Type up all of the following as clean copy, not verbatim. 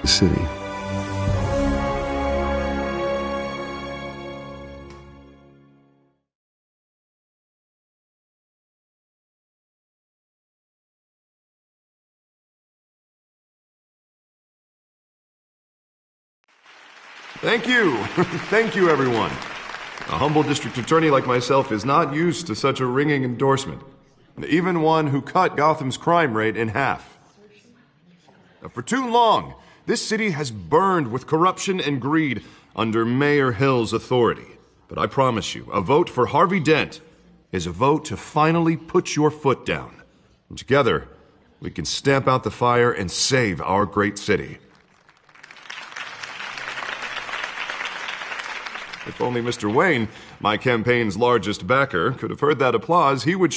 city. Thank you. Thank you, everyone. A humble district attorney like myself is not used to such a ringing endorsement. Even one who cut Gotham's crime rate in half. Now, for too long, this city has burned with corruption and greed under Mayor Hill's authority. But I promise you, a vote for Harvey Dent is a vote to finally put your foot down. And together, we can stamp out the fire and save our great city. If only Mr. Wayne, my campaign's largest backer, could have heard that applause, he would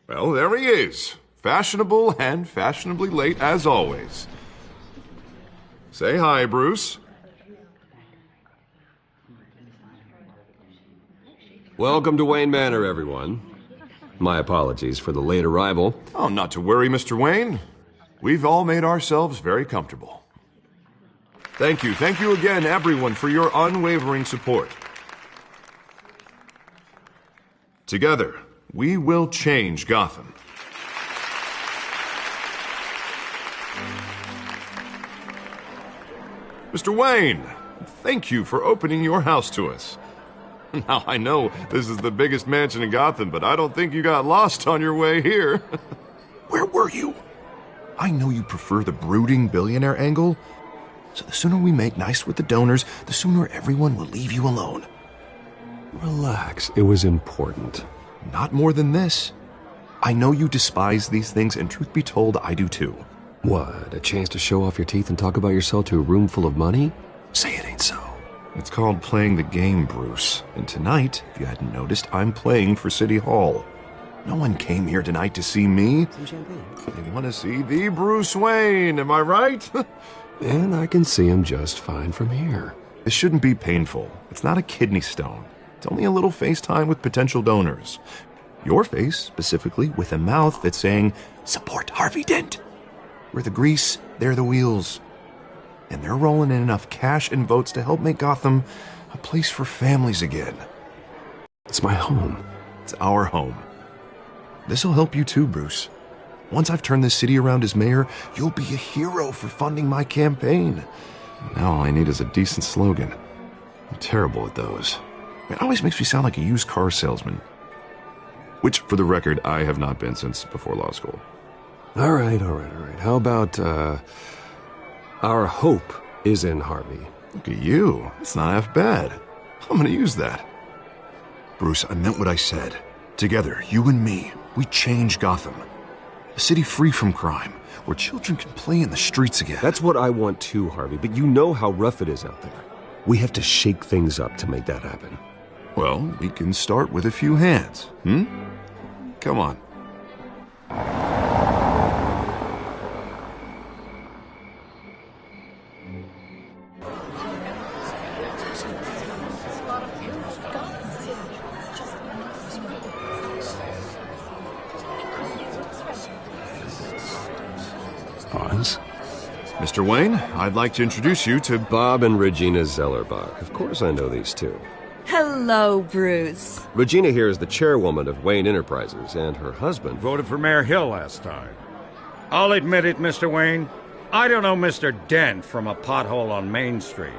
well, there he is. Fashionable and fashionably late as always. Say hi, Bruce. Welcome to Wayne Manor, everyone. My apologies for the late arrival. Oh, not to worry, Mr. Wayne. We've all made ourselves very comfortable. Thank you again, everyone, for your unwavering support. Together, we will change Gotham. Mr. Wayne, thank you for opening your house to us. Now, I know this is the biggest mansion in Gotham, but I don't think you got lost on your way here. Where were you? I know you prefer the brooding billionaire angle, so the sooner we make nice with the donors, the sooner everyone will leave you alone. Relax, it was important. Not more than this. I know you despise these things, and truth be told, I do too. What, a chance to show off your teeth and talk about yourself to a room full of money? Say it ain't so. It's called playing the game, Bruce. And tonight, if you hadn't noticed, I'm playing for City Hall. No one came here tonight to see me. Some champagne. They want to see the Bruce Wayne, am I right? And I can see him just fine from here. This shouldn't be painful. It's not a kidney stone. It's only a little FaceTime with potential donors. Your face, specifically, with a mouth that's saying, support Harvey Dent. We're the grease, they're the wheels. And they're rolling in enough cash and votes to help make Gotham a place for families again. It's my home. It's our home. This'll help you too, Bruce. Once I've turned this city around as mayor, you'll be a hero for funding my campaign. Now all I need is a decent slogan. I'm terrible at those. It always makes me sound like a used car salesman. Which, for the record, I have not been since before law school. All right. How about, our hope is in Harvey? Look at you. It's not half bad. I'm gonna use that. Bruce, I meant what I said. Together, you and me, we change Gotham. A city free from crime, where children can play in the streets again. That's what I want too, Harvey, but you know how rough it is out there. We have to shake things up to make that happen. Well, we can start with a few hands, Come on. Pause. Mr. Wayne, I'd like to introduce you to Bob and Regina Zellerbach. Of course I know these two. Hello, Bruce. Regina here is the chairwoman of Wayne Enterprises, and her husband Voted for Mayor Hill last time. I'll admit it, Mr. Wayne. I don't know Mr. Dent from a pothole on Main Street,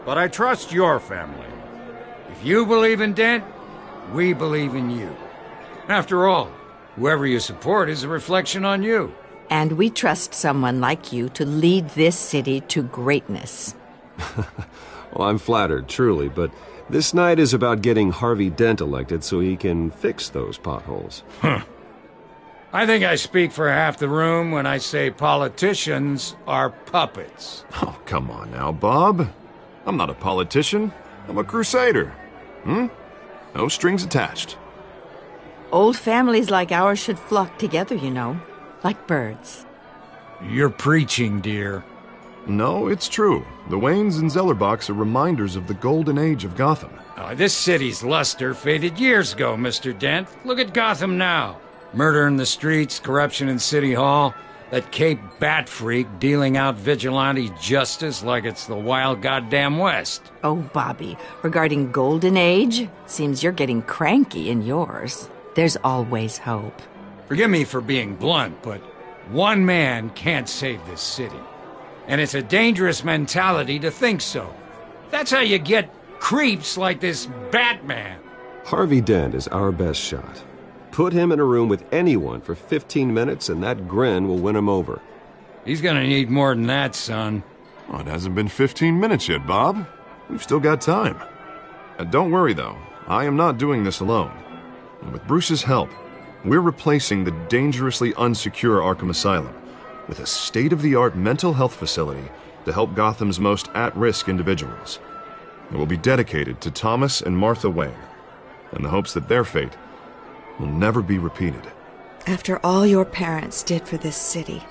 but I trust your family. If you believe in Dent, we believe in you. After all, whoever you support is a reflection on you. And we trust someone like you to lead this city to greatness. Well, I'm flattered, truly, but this night is about getting Harvey Dent elected so he can fix those potholes. I think I speak for half the room when I say politicians are puppets. Oh, come on now, Bob. I'm not a politician. I'm a crusader. No strings attached. Old families like ours should flock together, you know, like birds. You're preaching, dear. No, it's true. The Waynes and Zellerbachs are reminders of the golden age of Gotham. This city's luster faded years ago, Mr. Dent. Look at Gotham now. Murder in the streets, corruption in City Hall. That Cape Bat freak dealing out vigilante justice like it's the wild goddamn West. Oh, Bobby, regarding Golden Age, seems you're getting cranky in yours. There's always hope. Forgive me for being blunt, but one man can't save this city. And it's a dangerous mentality to think so. That's how you get creeps like this Batman. Harvey Dent is our best shot. Put him in a room with anyone for 15 minutes and that grin will win him over. He's gonna need more than that, son. Well, it hasn't been 15 minutes yet, Bob. We've still got time. Don't worry, though. I am not doing this alone. And with Bruce's help, we're replacing the dangerously unsecure Arkham Asylum with a state-of-the-art mental health facility to help Gotham's most at-risk individuals. It will be dedicated to Thomas and Martha Wayne, in the hopes that their fate will never be repeated. After all your parents did for this city,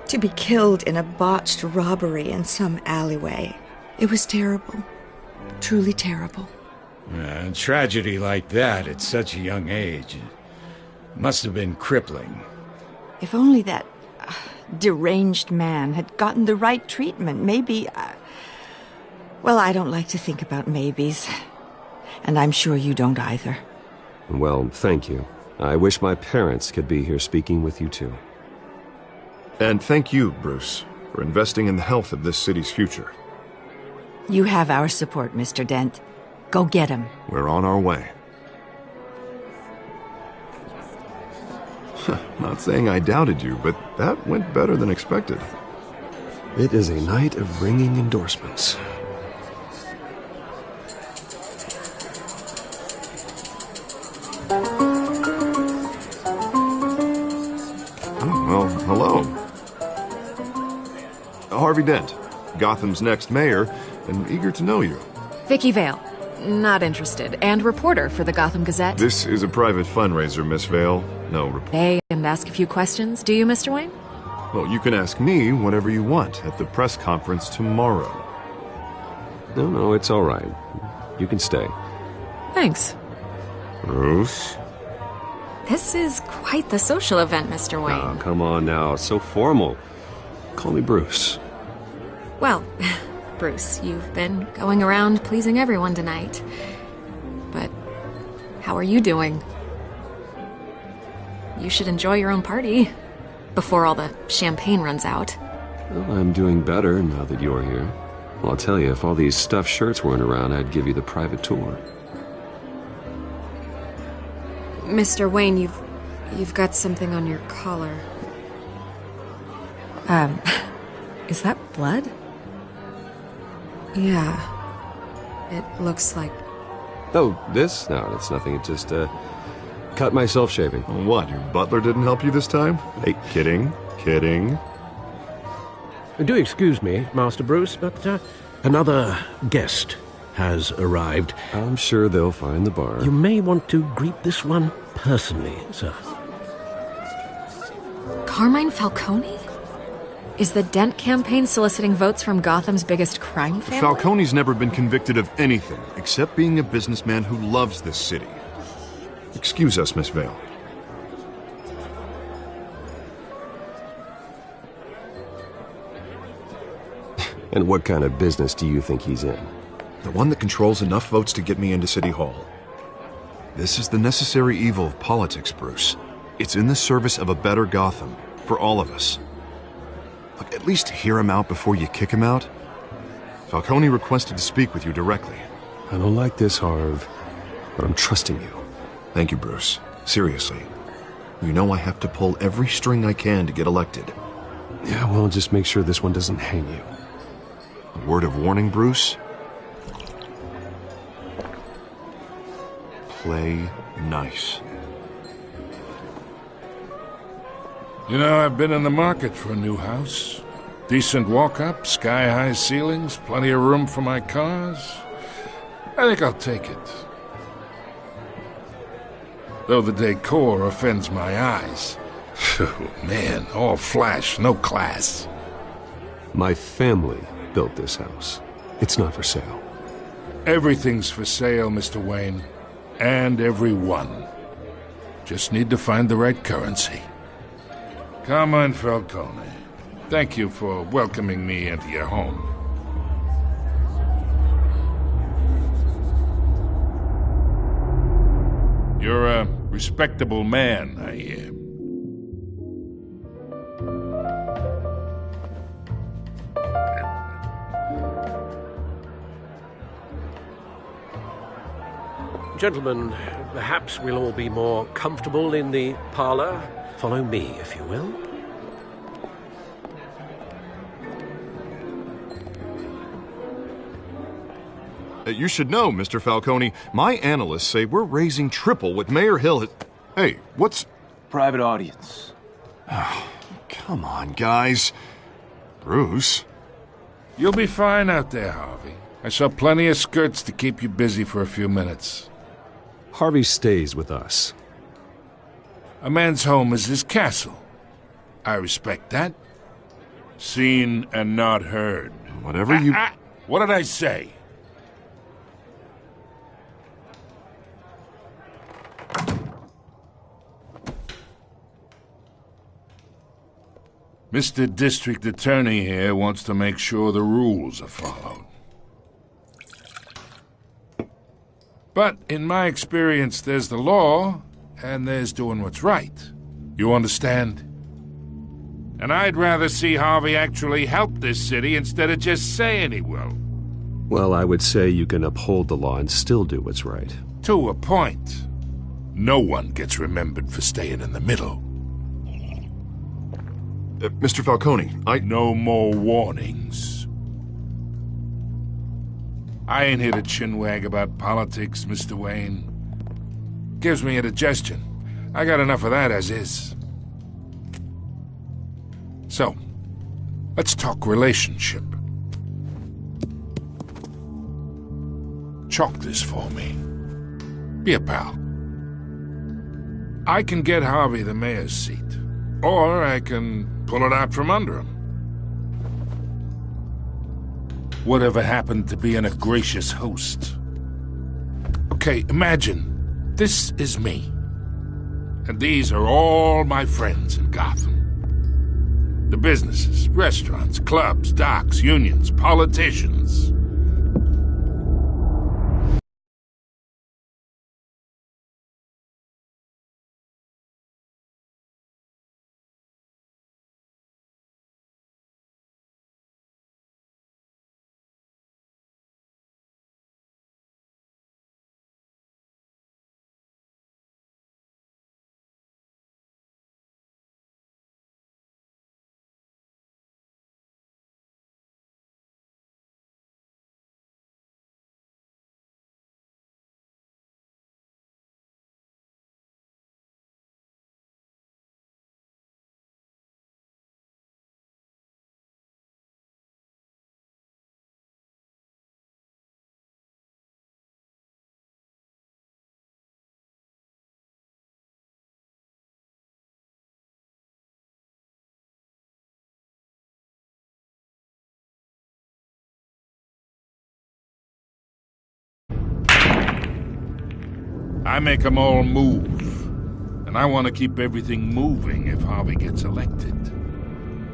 to be killed in a botched robbery in some alleyway, it was terrible. Truly terrible. A tragedy like that at such a young age must have been crippling. If only that deranged man had gotten the right treatment, maybe... Well, I don't like to think about maybes. And I'm sure you don't either. Well, thank you. I wish my parents could be here speaking with you too. And thank you, Bruce, for investing in the health of this city's future. You have our support, Mr. Dent. Go get him. We're on our way. Not saying I doubted you, but that went better than expected. It is a night of ringing endorsements. Well, hello. Harvey Dent, Gotham's next mayor, and eager to know you. Vicky Vale. Not interested. And reporter for the Gotham Gazette. This is a private fundraiser, Miss Vale. No report. Hey, and ask a few questions. Do you, Mr. Wayne? Well, you can ask me whatever you want at the press conference tomorrow. No, it's all right. You can stay. Thanks. Bruce? This is quite the social event, Mr. Wayne. Oh, come on now. It's so formal. Call me Bruce. Well, Bruce, you've been going around pleasing everyone tonight. But how are you doing? You should enjoy your own party before all the champagne runs out. Well, I'm doing better now that you're here. Well, I'll tell you, if all these stuffed shirts weren't around, I'd give you the private tour. Mr. Wayne, you've got something on your collar. Is that blood? Yeah. It looks like... Oh, this? No, it's nothing. It just, cut myself shaving. What, your butler didn't help you this time? Hey, kidding. Do excuse me, Master Bruce, but another guest has arrived. I'm sure they'll find the bar. You may want to greet this one personally, sir. Carmine Falcone? Is the Dent campaign soliciting votes from Gotham's biggest crime family? Falcone's never been convicted of anything except being a businessman who loves this city. Excuse us, Miss Vale. And what kind of business do you think he's in? The one that controls enough votes to get me into City Hall. This is the necessary evil of politics, Bruce. It's in the service of a better Gotham, for all of us. Look, at least hear him out before you kick him out. Falcone requested to speak with you directly. I don't like this, Harv, but I'm trusting you. Thank you, Bruce. Seriously. You know I have to pull every string I can to get elected. Yeah, well, just make sure this one doesn't hang you. A word of warning, Bruce? Play nice. You know, I've been in the market for a new house. Decent walk-up, sky-high ceilings, plenty of room for my cars. I think I'll take it. Though the decor offends my eyes. Oh, man, all flash, no class. My family built this house. It's not for sale. Everything's for sale, Mr. Wayne. And everyone. Just need to find the right currency. Carmine Falcone, thank you for welcoming me into your home. You're a respectable man, I hear. Gentlemen, perhaps we'll all be more comfortable in the parlor. Follow me, if you will. You should know, Mr. Falcone, my analysts say we're raising triple what Mayor Hill has... Hey, what's... Private audience. Oh, come on, guys. Bruce? You'll be fine out there, Harvey. I saw plenty of skirts to keep you busy for a few minutes. Harvey stays with us. A man's home is his castle. I respect that. Seen and not heard. Whatever you... What did I say? Mr. District Attorney here wants to make sure the rules are followed. But in my experience, there's the law, and there's doing what's right. You understand? And I'd rather see Harvey actually help this city instead of just saying he will. Well, I would say you can uphold the law and still do what's right. To a point. No one gets remembered for staying in the middle. Mr. Falcone, No more warnings. I ain't here to chinwag about politics, Mr. Wayne. Gives me indigestion. I got enough of that as is. So, let's talk relationship. Chalk this for me. Be a pal. I can get Harvey the mayor's seat, or I can pull it out from under him. Whatever happened to being a gracious host? Okay, imagine this is me, and these are all my friends in Gotham. The businesses, restaurants, clubs, docks, unions, politicians. I make them all move. And I want to keep everything moving if Harvey gets elected.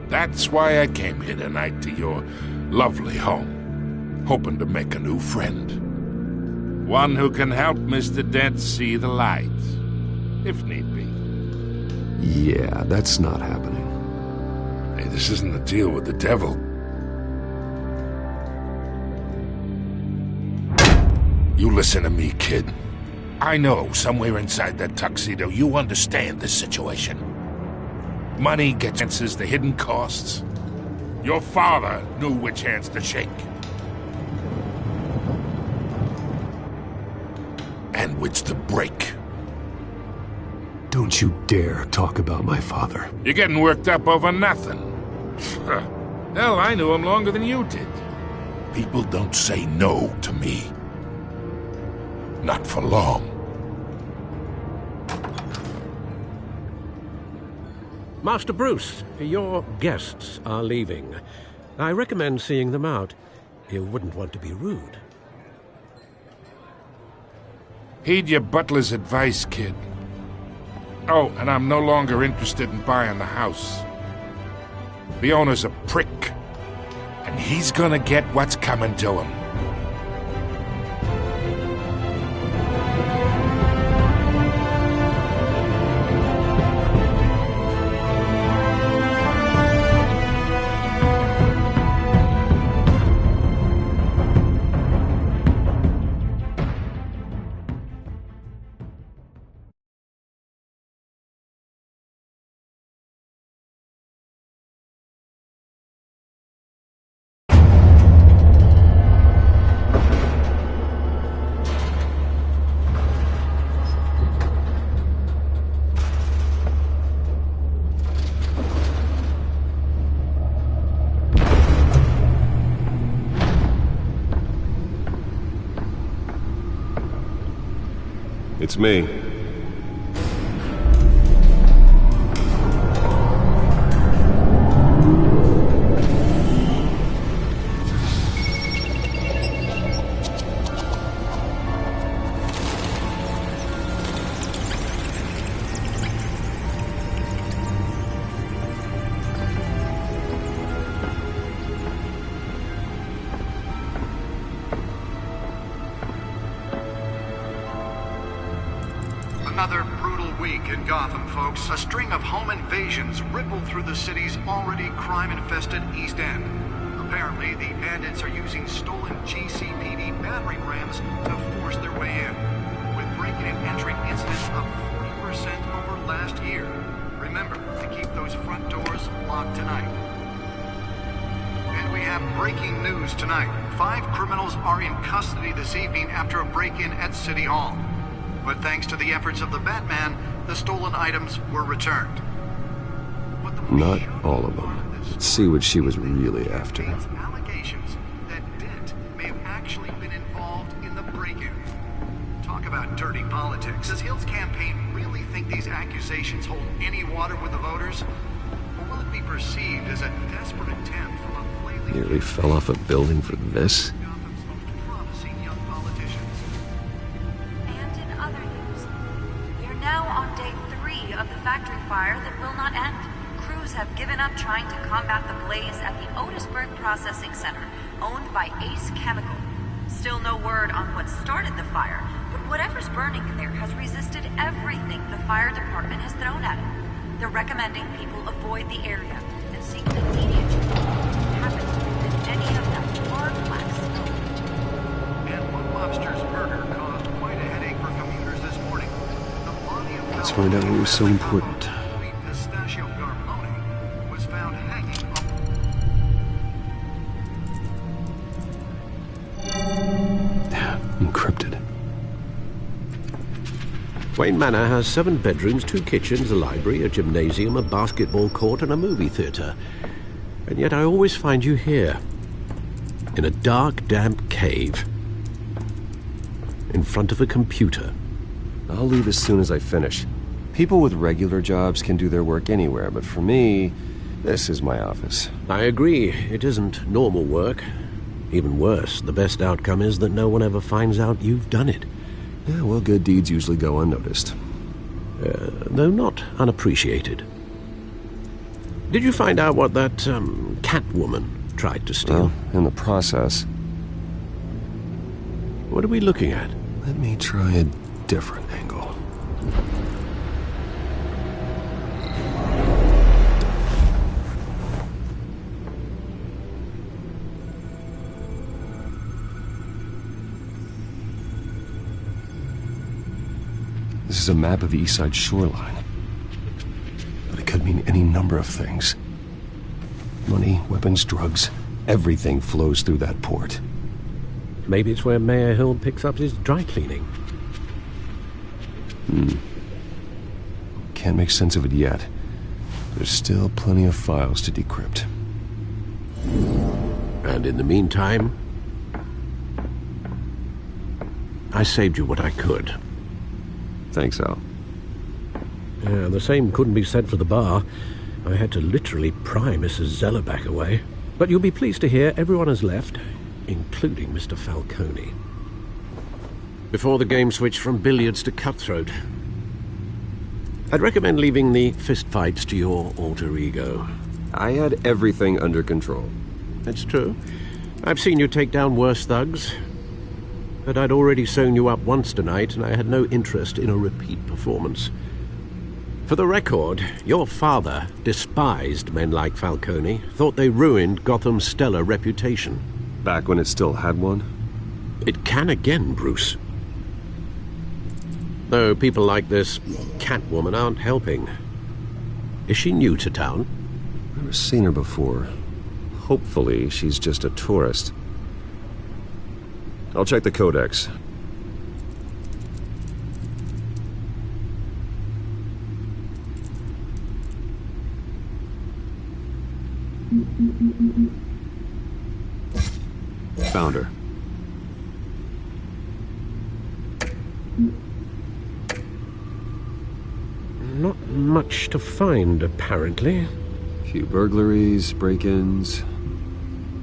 That's why I came here tonight to your lovely home, hoping to make a new friend. One who can help Mr. Dent see the light, if need be. Yeah, that's not happening. Hey, this isn't a deal with the devil. You listen to me, kid. I know, somewhere inside that tuxedo, you understand this situation. Money gets answers to hidden costs. Your father knew which hands to shake. And which to break. Don't you dare talk about my father. You're getting worked up over nothing. Hell, I knew him longer than you did. People don't say no to me. Not for long. Master Bruce, your guests are leaving. I recommend seeing them out. You wouldn't want to be rude. Heed your butler's advice, kid. Oh, and I'm no longer interested in buying the house. The owner's a prick, and he's gonna get what's coming to him. It's me. Another brutal week in Gotham, folks. A string of home invasions rippled through the city's already crime-infested East End. Apparently, the bandits are using stolen GCPD battering rams to force their way in, with break-in and entry incidents up 40% over last year. Remember to keep those front doors locked tonight. And we have breaking news tonight. 5 criminals are in custody this evening after a break-in at City Hall. But thanks to the efforts of the Batman, the stolen items were returned. Not all of them. Let's see what she was really after. Allegations that Dent may have actually been involved in the break-in. Talk about dirty politics. Does Hill's campaign really think these accusations hold any water with the voters? Or will it be perceived as a desperate attempt from a flailing... Nearly fell off a building for this? Factory fire that will not end. Crews have given up trying to combat the blaze at the Otisburg Processing Center, owned by Ace Chemical. Still no word on what started the fire, but whatever's burning in there has resisted everything the fire department has thrown at it. They're recommending people avoid the area and seek immediate treatment. It happens that any of them are black smoke. And one lobster's murder caused quite a headache for commuters this morning. Let's find out what was so important. Pistachio Garmone was found hanging Encrypted. Wayne Manor has 7 bedrooms, 2 kitchens, a library, a gymnasium, a basketball court, and a movie theatre. And yet I always find you here, in a dark, damp cave, in front of a computer. I'll leave as soon as I finish. People with regular jobs can do their work anywhere, but for me, this is my office. I agree. It isn't normal work. Even worse, the best outcome is that no one ever finds out you've done it. Yeah, well, good deeds usually go unnoticed. Though not unappreciated. Did you find out what that, Catwoman tried to steal? Well, in the process. What are we looking at? Let me try a different angle. This is a map of the East Side shoreline. But it could mean any number of things. Money, weapons, drugs, everything flows through that port. Maybe it's where Mayor Hill picks up his dry cleaning. Can't make sense of it yet. There's still plenty of files to decrypt. And in the meantime, I saved you what I could. Thanks, Al. Yeah, the same couldn't be said for the bar. I had to literally pry Mrs. Zellerback away. But you'll be pleased to hear everyone has left, including Mr. Falcone. Before the game switched from billiards to cutthroat. I'd recommend leaving the fistfights to your alter ego. I had everything under control. It's true. I've seen you take down worse thugs. But I'd already sewn you up once tonight, and I had no interest in a repeat performance. For the record, your father despised men like Falcone, thought they ruined Gotham's stellar reputation. Back when it still had one? It can again, Bruce. Though people like this Catwoman aren't helping. Is she new to town? Never seen her before. Hopefully, she's just a tourist. I'll check the codex. Found her. Not much to find, apparently. Few burglaries, break-ins.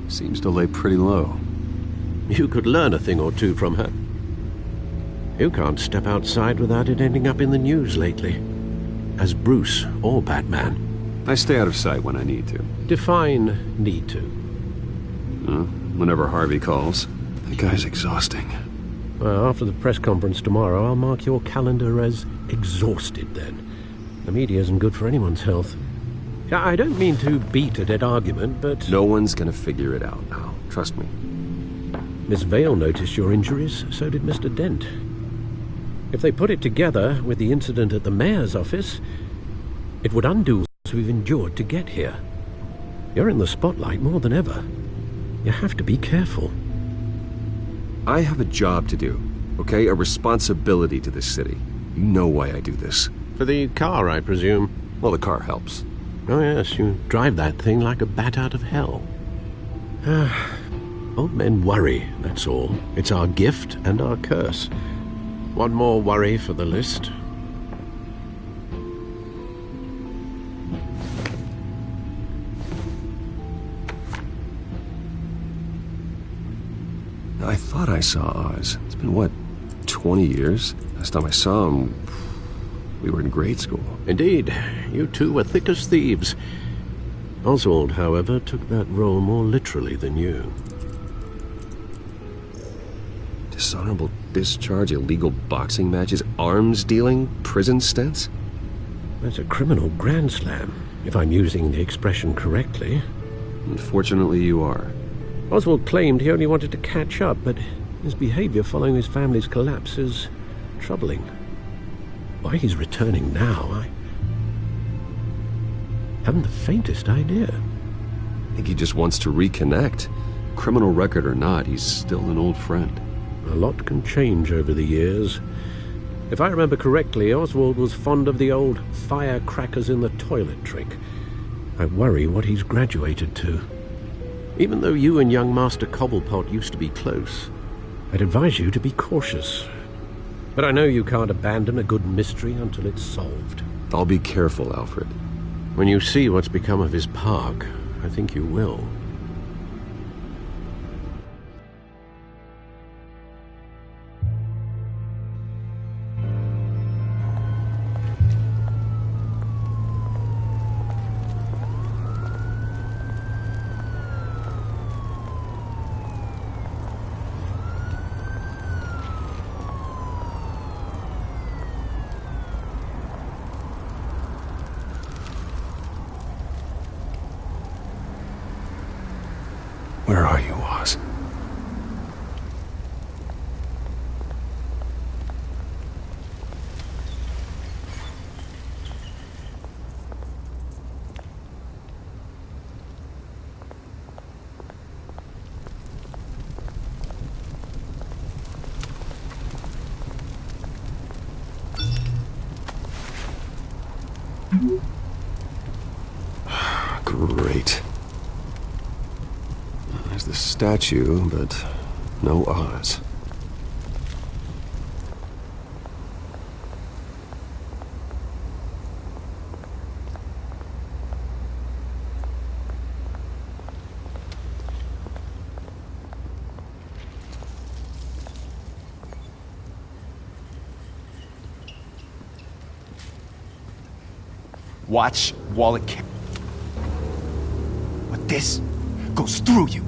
Seems to lay pretty low. You could learn a thing or two from her. You can't step outside without it ending up in the news lately. As Bruce or Batman. I stay out of sight when I need to. Define need to. Whenever Harvey calls. That guy's exhausting. Well, after the press conference tomorrow, I'll mark your calendar as exhausted then. The media isn't good for anyone's health. I don't mean to beat a dead argument, but... No one's gonna figure it out now. Trust me. Miss Vale noticed your injuries, so did Mr. Dent. If they put it together with the incident at the mayor's office, it would undo what we've endured to get here. You're in the spotlight more than ever. You have to be careful. I have a job to do, okay? A responsibility to this city. You know why I do this. For the car, I presume. Well, the car helps. Oh yes, you drive that thing like a bat out of hell. Old men worry, that's all. It's our gift and our curse. One more worry for the list. I thought I saw Oz. It's been, what, 20 years? Last time I saw him, we were in grade school. Indeed, you two were thick as thieves. Oswald, however, took that role more literally than you. Dishonorable discharge, illegal boxing matches, arms dealing, prison stints? That's a criminal grand slam, if I'm using the expression correctly. Unfortunately, you are. Oswald claimed he only wanted to catch up, but his behavior following his family's collapse is troubling. Why he's returning now, I haven't the faintest idea. I think he just wants to reconnect. Criminal record or not, he's still an old friend. A lot can change over the years. If I remember correctly, Oswald was fond of the old firecrackers in the toilet trick. I worry what he's graduated to. Even though you and young Master Cobblepot used to be close, I'd advise you to be cautious. But I know you can't abandon a good mystery until it's solved. I'll be careful, Alfred. When you see what's become of his park, I think you will. Where are you, Oz? Great. There's the statue, but no Oz. Watch wallet carry. But this goes through you.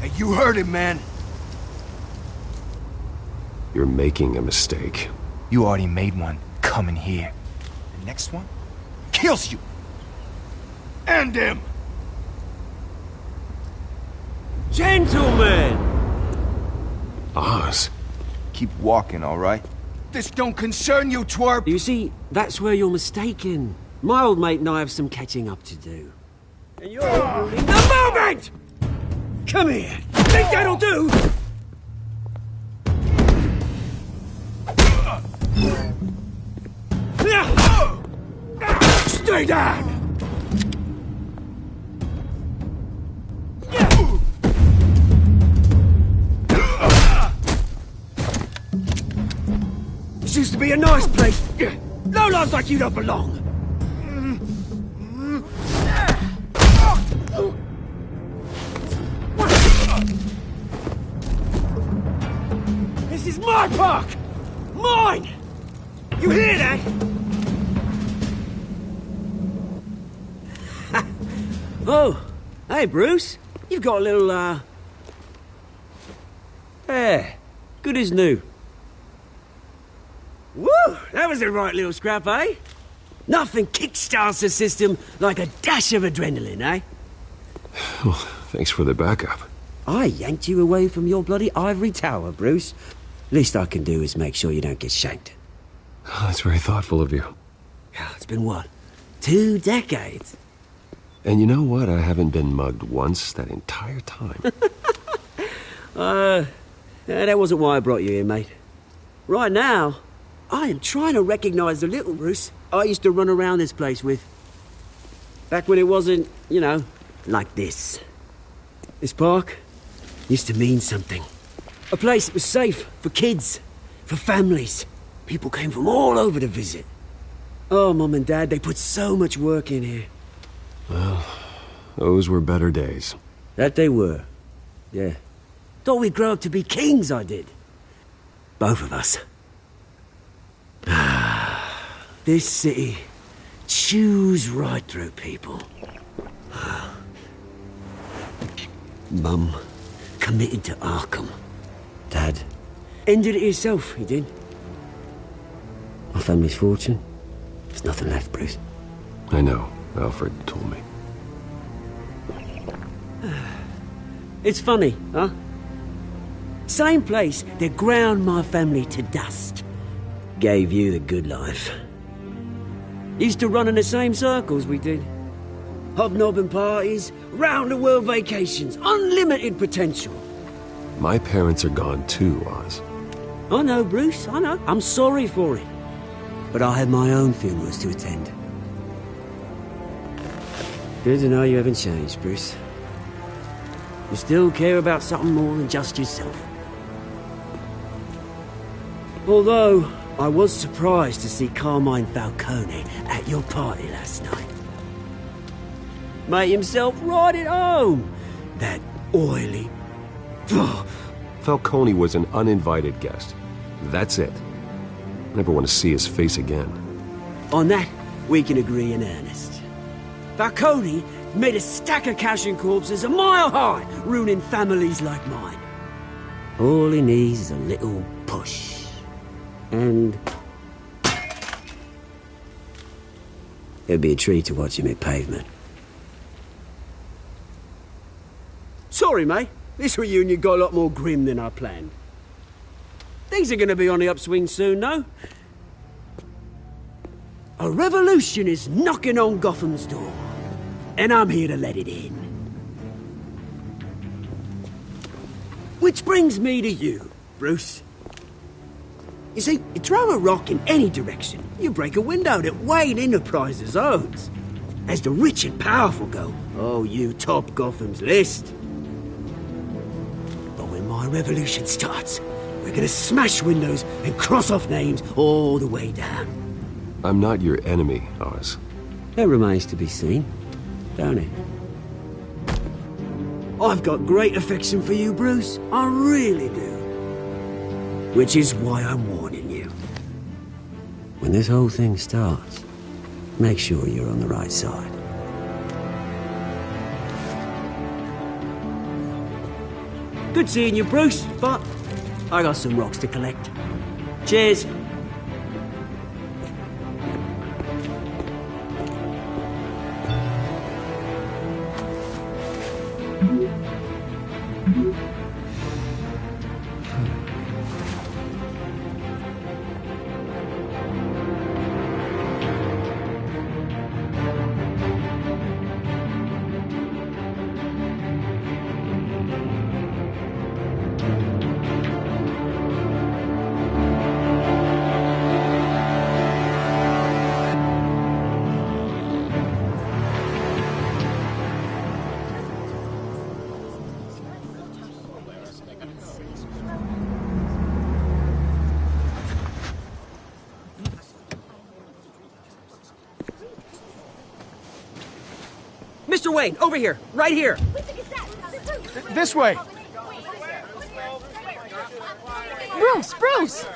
Hey, you heard it, man. You're making a mistake. You already made one coming here. The next one kills you. And him. Gentlemen! Oz. Keep walking, all right? This don't concern you, twerp! You see, that's where you're mistaken. My old mate and I have some catching up to do. And you're ruining the moment! Come here! Think that'll do? Stay down! This used to be a nice place. No lives like you don't belong. This is my park! Mine! You hear that? Oh, hey Bruce. You've got a little, hair. Good as new. Woo! That was a right little scrap, eh? Nothing kickstarts the system like a dash of adrenaline, eh? Well, thanks for the backup. I yanked you away from your bloody ivory tower, Bruce. Least I can do is make sure you don't get shanked. Oh, that's very thoughtful of you. It's been what? 2 decades? And you know what? I haven't been mugged once that entire time. That wasn't why I brought you here, mate. Right now, I am trying to recognize the little Bruce I used to run around this place with. Back when it wasn't, you know, like this. This park used to mean something. A place that was safe for kids, for families. People came from all over to visit. Oh, Mum and Dad, they put so much work in here. Well, those were better days. That they were. Yeah. Thought we'd grow up to be kings, I did. Both of us. This city chews right through people. Mum committed to Arkham. Dad ended it himself, he did. My family's fortune. There's nothing left, Bruce. I know. Alfred told me. It's funny, huh? Same place that ground my family to dust. Gave you the good life. Used to run in the same circles we did. Hobnobbing parties, round-the-world vacations, unlimited potential. My parents are gone too, Oz. I know, Bruce, I know. I'm sorry for it. But I had my own funerals to attend. Good to know you haven't changed, Bruce. You still care about something more than just yourself. Although, I was surprised to see Carmine Falcone at your party last night. Made himself right at home. That oily... Falcone was an uninvited guest. That's it. Never want to see his face again. On that, we can agree in earnest. Falcone made a stack of cash and corpses a mile high, ruining families like mine. All he needs is a little push. And... it'd be a treat to watch him hit pavement. Sorry, mate. This reunion got a lot more grim than I planned. Things are gonna be on the upswing soon, no? A revolution is knocking on Gotham's door. And I'm here to let it in. Which brings me to you, Bruce. You see, you throw a rock in any direction, you break a window that Wayne Enterprises owns. As the rich and powerful go, oh, you top Gotham's list. But when my revolution starts, we're gonna smash windows and cross off names all the way down. I'm not your enemy, Oz. That remains to be seen, don't it? I've got great affection for you, Bruce. I really do. Which is why I'm warning you. when this whole thing starts, make sure you're on the right side. Good seeing you, Bruce, but I got some rocks to collect. Cheers. Mr. Wayne, over here, right here. This way. Bruce!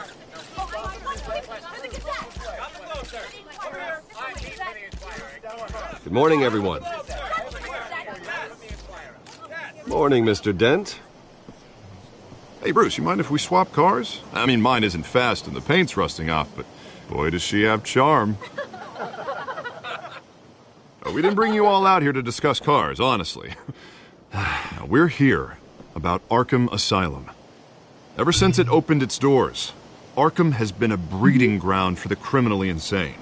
Good morning, everyone. Morning, Mr. Dent. Hey, Bruce, you mind if we swap cars? I mean, mine isn't fast and the paint's rusting off, but boy, does she have charm. We didn't bring you all out here to discuss cars, honestly. We're here about Arkham Asylum. Ever since it opened its doors, Arkham has been a breeding ground for the criminally insane.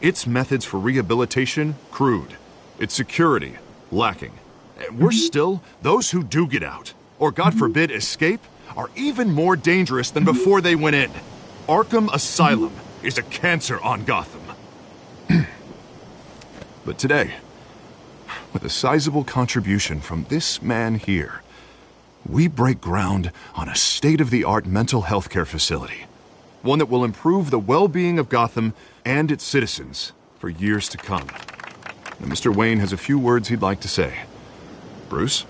Its methods for rehabilitation, crude. Its security, lacking. And worse still, those who do get out, or God forbid escape, are even more dangerous than before they went in. Arkham Asylum is a cancer on Gotham. But today, with a sizable contribution from this man here, we break ground on a state-of-the-art mental health care facility. One that will improve the well-being of Gotham and its citizens for years to come. And Mr. Wayne has a few words he'd like to say. Bruce?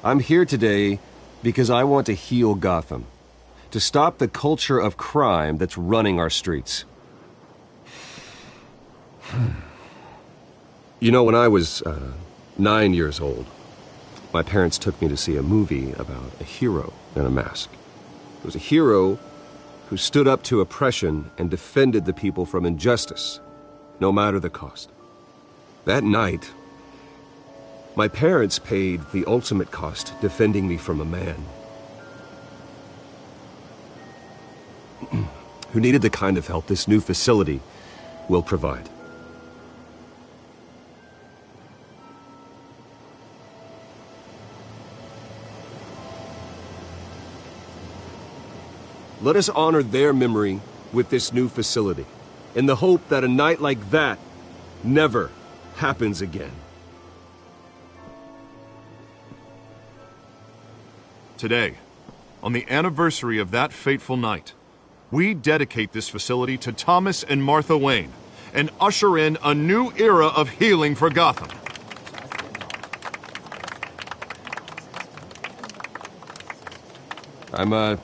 I'm here today because I want to heal Gotham. To stop the culture of crime that's running our streets. You know, when I was 9 years old, my parents took me to see a movie about a hero in a mask. It was a hero who stood up to oppression and defended the people from injustice, no matter the cost. That night, my parents paid the ultimate cost defending me from a man who needed the kind of help this new facility will provide. Let us honor their memory with this new facility, in the hope that a night like that never happens again. Today, on the anniversary of that fateful night, we dedicate this facility to Thomas and Martha Wayne and usher in a new era of healing for Gotham. I'm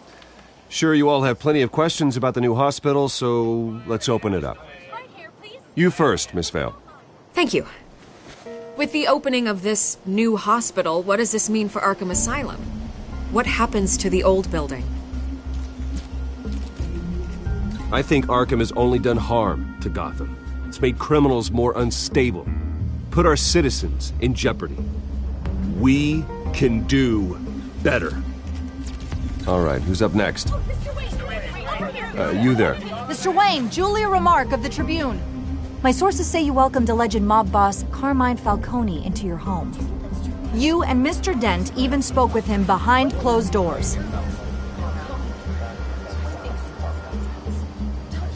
sure you all have plenty of questions about the new hospital, so let's open it up. You first, Miss Vale. Thank you. With the opening of this new hospital, what does this mean for Arkham Asylum? What happens to the old building? I think Arkham has only done harm to Gotham. It's made criminals more unstable, put our citizens in jeopardy. We can do better. All right, who's up next? You there. Mr. Wayne, Julia Remark of the Tribune. My sources say you welcomed alleged mob boss Carmine Falcone into your home. You and Mr. Dent even spoke with him behind closed doors.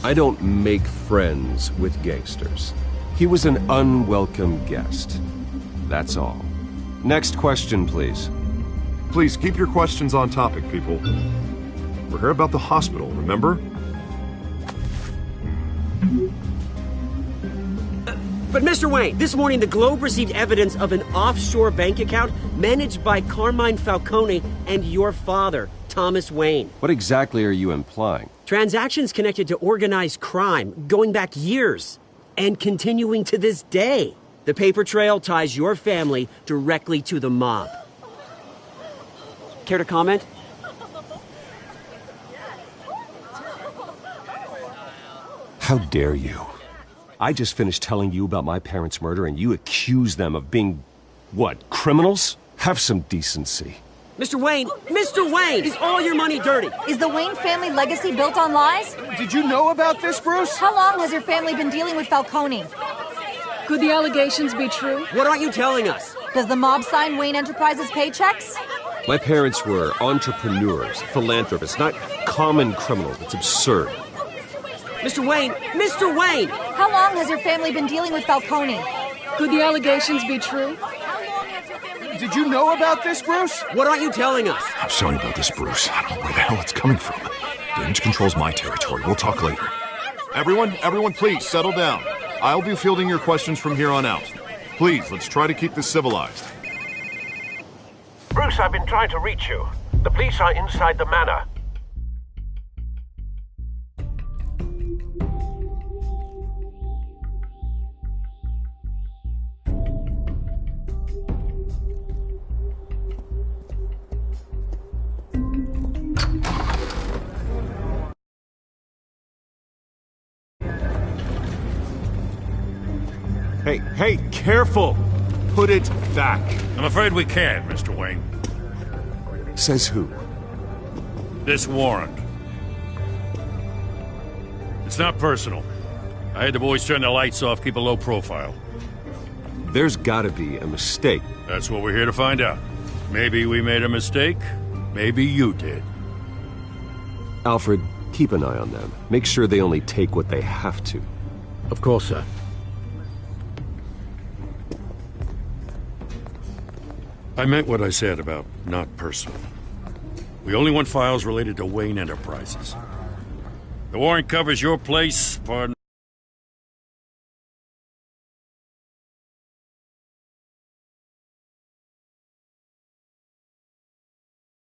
I don't make friends with gangsters. He was an unwelcome guest. That's all. Next question, please. Please keep your questions on topic, people. We're here about the hospital, remember? But Mr. Wayne, this morning the Globe received evidence of an offshore bank account managed by Carmine Falcone and your father, Thomas Wayne. What exactly are you implying? Transactions connected to organized crime going back years and continuing to this day. The paper trail ties your family directly to the mob. Care to comment? How dare you? I just finished telling you about my parents' murder and you accuse them of being, what, criminals? Have some decency. Mr. Wayne! Mr. Wayne! Is all your money dirty? Is the Wayne family legacy built on lies? Did you know about this, Bruce? How long has your family been dealing with Falcone? Could the allegations be true? What aren't you telling us? Does the mob sign Wayne Enterprises paychecks? My parents were entrepreneurs, philanthropists, not common criminals. It's absurd. Mr. Wayne! Mr. Wayne! How long has your family been dealing with Falcone? Could the allegations be true? Did you know about this, Bruce? What aren't you telling us? I'm sorry about this, Bruce. I don't know where the hell it's coming from. Damage control's my territory. We'll talk later. Everyone, please, settle down. I'll be fielding your questions from here on out. Please, let's try to keep this civilized. Bruce, I've been trying to reach you. The police are inside the manor. Hey, careful! Put it back. I'm afraid we can't, Mr. Wayne. Says who? This warrant. It's not personal. I had the boys turn the lights off, keep a low profile. There's gotta be a mistake. That's what we're here to find out. Maybe we made a mistake. Maybe you did. Alfred, keep an eye on them. Make sure they only take what they have to. Of course, sir. I meant what I said about not personal. We only want files related to Wayne Enterprises. The warrant covers your place for